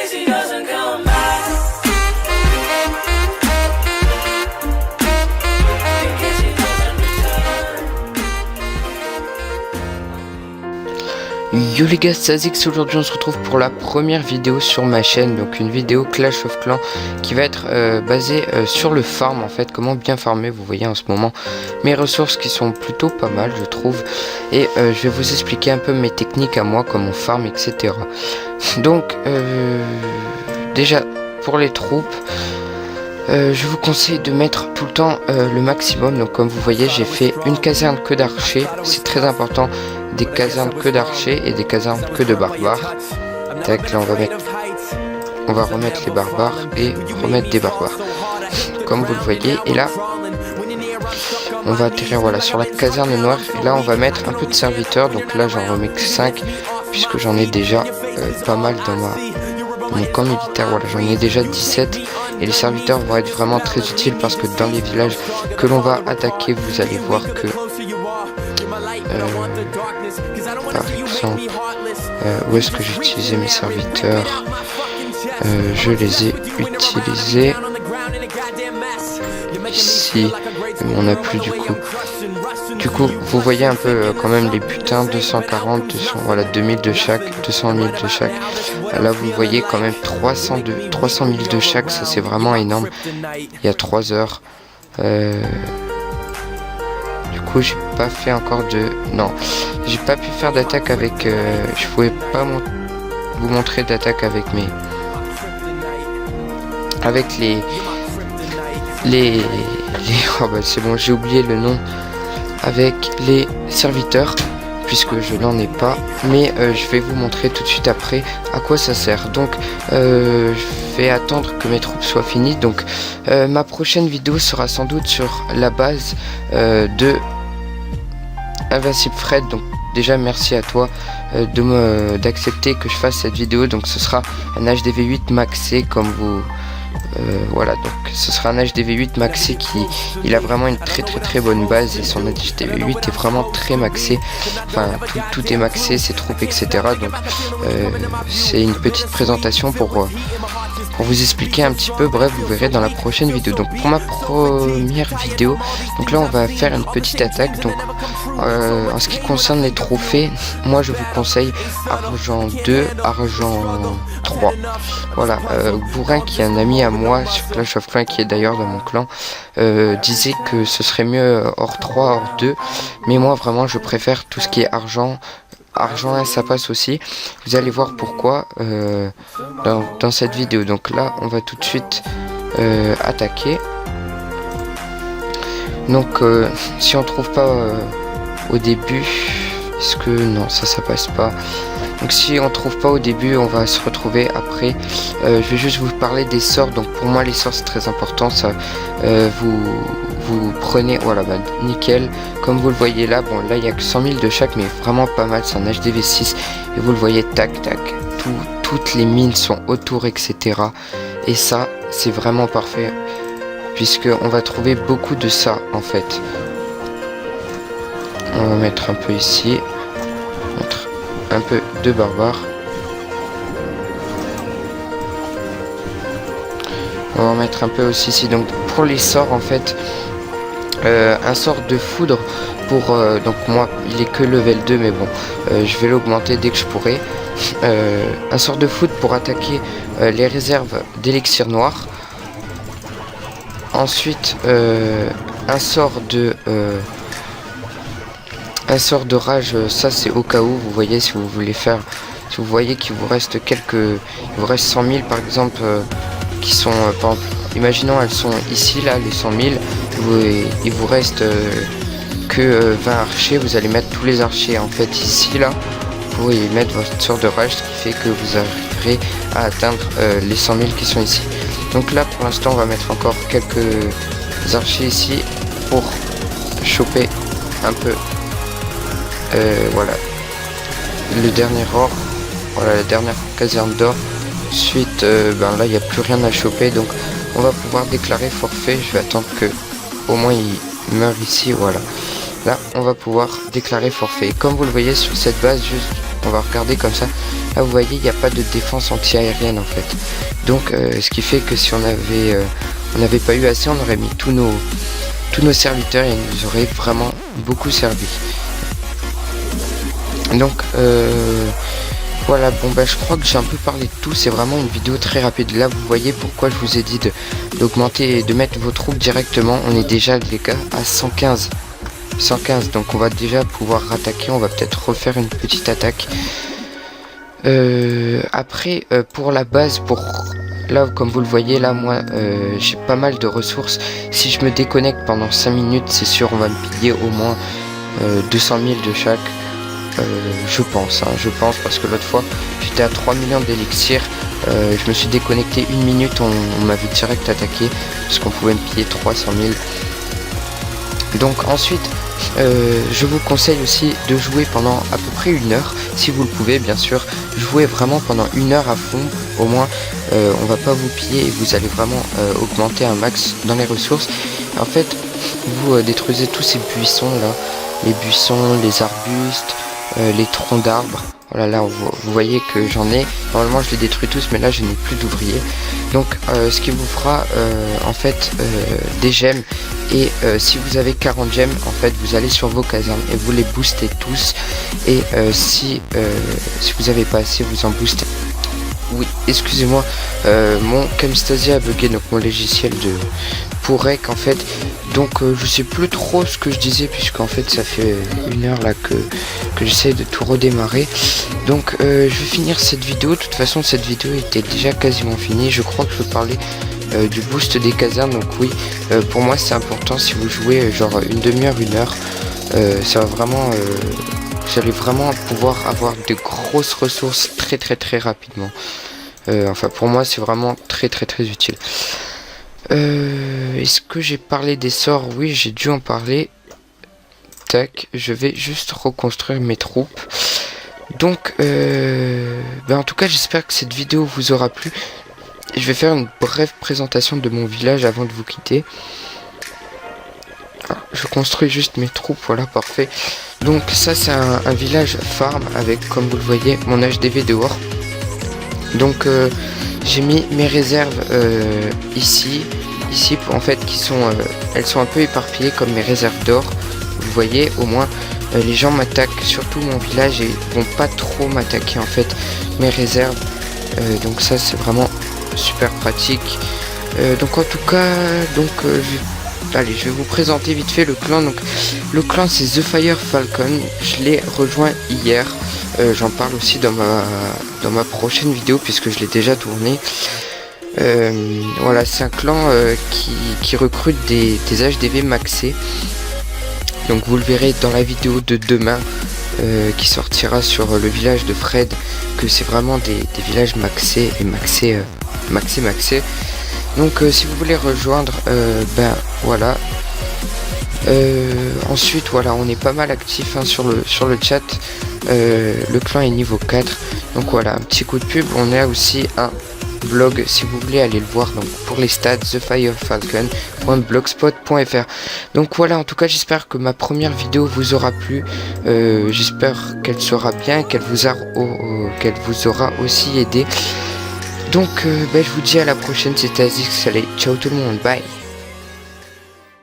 case he doesn't come back. In case he doesn't return. Yo les gars, c'est Azix. Aujourd'hui on se retrouve pour la première vidéo sur ma chaîne, donc une vidéo Clash of Clans qui va être basée sur le farm en fait, comment bien farmer. Vous voyez en ce moment mes ressources qui sont plutôt pas mal je trouve, et je vais vous expliquer un peu mes techniques à moi, comment on farm, etc. Donc déjà pour les troupes, je vous conseille de mettre tout le temps le maximum. Donc comme vous voyez, j'ai fait une caserne que d'archers, c'est très important, des casernes que d'archers et des casernes que de barbares. Tac, là on va remettre les barbares et remettre des barbares comme vous le voyez. Et là on va atterrir voilà sur la caserne noire, et là on va mettre un peu de serviteurs. Donc là j'en remets que 5 puisque j'en ai déjà pas mal dans mon camp militaire. Voilà, j'en ai déjà 17, et les serviteurs vont être vraiment très utiles parce que dans les villages que l'on va attaquer, vous allez voir que par exemple où est-ce que j'ai utilisé mes serviteurs, je les ai utilisés ici, mais on n'a plus du coup vous voyez un peu quand même les butins, 240, 200, voilà 2000 de chaque, 200 000 de chaque. Là vous voyez quand même 300 000 de chaque, ça c'est vraiment énorme. Il y a 3 heures. Du coup j'ai pas fait encore j'ai pas pu faire d'attaque avec je pouvais pas vous montrer d'attaque avec les oh bah c'est bon, j'ai oublié le nom, avec les serviteurs puisque je n'en ai pas, mais je vais vous montrer tout de suite après à quoi ça sert. Donc je vais attendre que mes troupes soient finies. Donc ma prochaine vidéo sera sans doute sur la base de Invincible Fred. Donc déjà merci à toi d'accepter que je fasse cette vidéo. Donc ce sera un HDV8 maxé comme vous voilà, donc ce sera un HDV8 maxé il a vraiment une très bonne base, et son HDV8 est vraiment très maxé, enfin tout est maxé, ses troupes etc. Donc c'est une petite présentation pour vous expliquer un petit peu. Bref, vous verrez dans la prochaine vidéo. Donc pour ma première vidéo, donc là on va faire une petite attaque. Donc en ce qui concerne les trophées, moi je vous conseille argent 2, argent 3. Voilà, Bourrin qui est un ami à moi sur Clash of Clans, qui est d'ailleurs dans mon clan, disait que ce serait mieux or 3, or 2, mais moi vraiment je préfère tout ce qui est argent 1, ça passe aussi. Vous allez voir pourquoi dans cette vidéo. Donc là on va tout de suite attaquer. Donc si on trouve pas au début, est-ce que non, ça passe pas. Donc si on trouve pas au début, on va se retrouver après. Je vais juste vous parler des sorts. Donc pour moi les sorts c'est très important, ça vous prenez, voilà, bah, nickel, comme vous le voyez là. Bon là il y a que 100 000 de chaque, mais vraiment pas mal, c'est un HDV6, et vous le voyez, tac toutes les mines sont autour etc. Et ça c'est vraiment parfait puisque on va trouver beaucoup de ça en fait. On va mettre un peu ici, mettre un peu de barbares. On va en mettre un peu aussi ici. Donc pour les sorts en fait, un sort de foudre pour donc moi il est que level 2, mais bon je vais l'augmenter dès que je pourrai. Un sort de foudre pour attaquer les réserves d'élixir noir. Ensuite un sort de rage, ça c'est au cas où, vous voyez, si vous voulez faire, si vous voyez qu'il vous reste il vous reste 100 000 par exemple, qui sont par exemple, imaginons elles sont ici là les 100 000, il vous reste que 20 archers, vous allez mettre tous les archers en fait ici là pour y mettre votre sort de rage, ce qui fait que vous arriverez à atteindre les 100 000 qui sont ici. Donc là pour l'instant on va mettre encore quelques archers ici pour choper un peu voilà le dernier or, voilà la dernière caserne d'or. Ensuite ben là il n'y a plus rien à choper, donc on va pouvoir déclarer forfait. Je vais attendre que au moins il meure ici, voilà. Là on va pouvoir déclarer forfait. Et comme vous le voyez sur cette base, juste on va regarder comme ça. Là vous voyez il n'y a pas de défense anti-aérienne en fait. Donc ce qui fait que si on n'avait pas eu assez, on aurait mis tous nos serviteurs et ils nous auraient vraiment beaucoup servi. Donc voilà, bon bah je crois que j'ai un peu parlé de tout, c'est vraiment une vidéo très rapide. Là vous voyez pourquoi je vous ai dit d'augmenter et de mettre vos troupes directement. On est déjà les gars à 115, donc on va déjà pouvoir rattaquer, on va peut-être refaire une petite attaque. Après pour la base, là comme vous le voyez là, moi j'ai pas mal de ressources. Si je me déconnecte pendant 5 minutes, c'est sûr on va me piller au moins 200 000 de chaque. Je pense parce que l'autre fois j'étais à 3 millions d'élixir, je me suis déconnecté 1 minute, on m'avait direct attaqué parce qu'on pouvait me piller 300 000. Donc ensuite je vous conseille aussi de jouer pendant à peu près 1 heure, si vous le pouvez bien sûr. Jouez vraiment pendant 1 heure à fond, au moins on va pas vous piller et vous allez vraiment augmenter un max dans les ressources. En fait vous détruisez tous ces buissons là, les buissons, les arbustes, les troncs d'arbres. Voilà, là vous voyez que j'en ai, normalement je les détruis tous mais là je n'ai plus d'ouvriers. Donc ce qui vous fera en fait des gemmes, et si vous avez 40 gemmes en fait vous allez sur vos casernes et vous les boostez tous, et si vous n'avez pas assez vous en boostez. Oui, excusez-moi, mon Camstasia a bugué, donc mon logiciel pour rec en fait. Donc je sais plus trop ce que je disais, puisqu'en fait ça fait 1 heure là que j'essaie de tout redémarrer. Donc je vais finir cette vidéo. De toute façon cette vidéo était déjà quasiment finie. Je crois que je parlais du boost des casernes. Donc oui, pour moi c'est important. Si vous jouez genre une demi-heure, 1 heure, ça va vraiment vous allez vraiment pouvoir avoir de grosses ressources très rapidement. Enfin pour moi c'est vraiment très utile. Est-ce que j'ai parlé des sorts? Oui, j'ai dû en parler. Tac, je vais juste reconstruire mes troupes. Donc en tout cas j'espère que cette vidéo vous aura plu. Je vais faire une brève présentation de mon village avant de vous quitter. Je construis juste mes troupes, voilà, parfait. Donc ça c'est un village farm avec, comme vous le voyez, mon HDV dehors. Donc j'ai mis mes réserves ici en fait, qui sont elles sont un peu éparpillées comme mes réserves d'or. Vous voyez, au moins les gens m'attaquent, surtout mon village, et vont pas trop m'attaquer en fait mes réserves. Donc ça c'est vraiment super pratique. Donc en tout cas, allez, je vais vous présenter vite fait le clan. Donc le clan c'est The Fire Falcon. Je l'ai rejoint hier. J'en parle aussi dans ma prochaine vidéo puisque je l'ai déjà tourné. Voilà, c'est un clan qui recrute des HDV maxés. Donc vous le verrez dans la vidéo de demain qui sortira sur le village de Fred, que c'est vraiment des villages maxés et maxés. Donc si vous voulez rejoindre, voilà. Ensuite voilà, on est pas mal actif sur le chat. Le clan est niveau 4. Donc voilà, un petit coup de pub. On a aussi un blog si vous voulez aller le voir, donc pour les stats, thefirefalcon.blogspot.fr. Donc voilà, en tout cas j'espère que ma première vidéo vous aura plu. J'espère qu'elle sera bien, qu'elle vous aura aussi aidé. Donc je vous dis à la prochaine, c'était Azix, allez, ciao tout le monde, bye.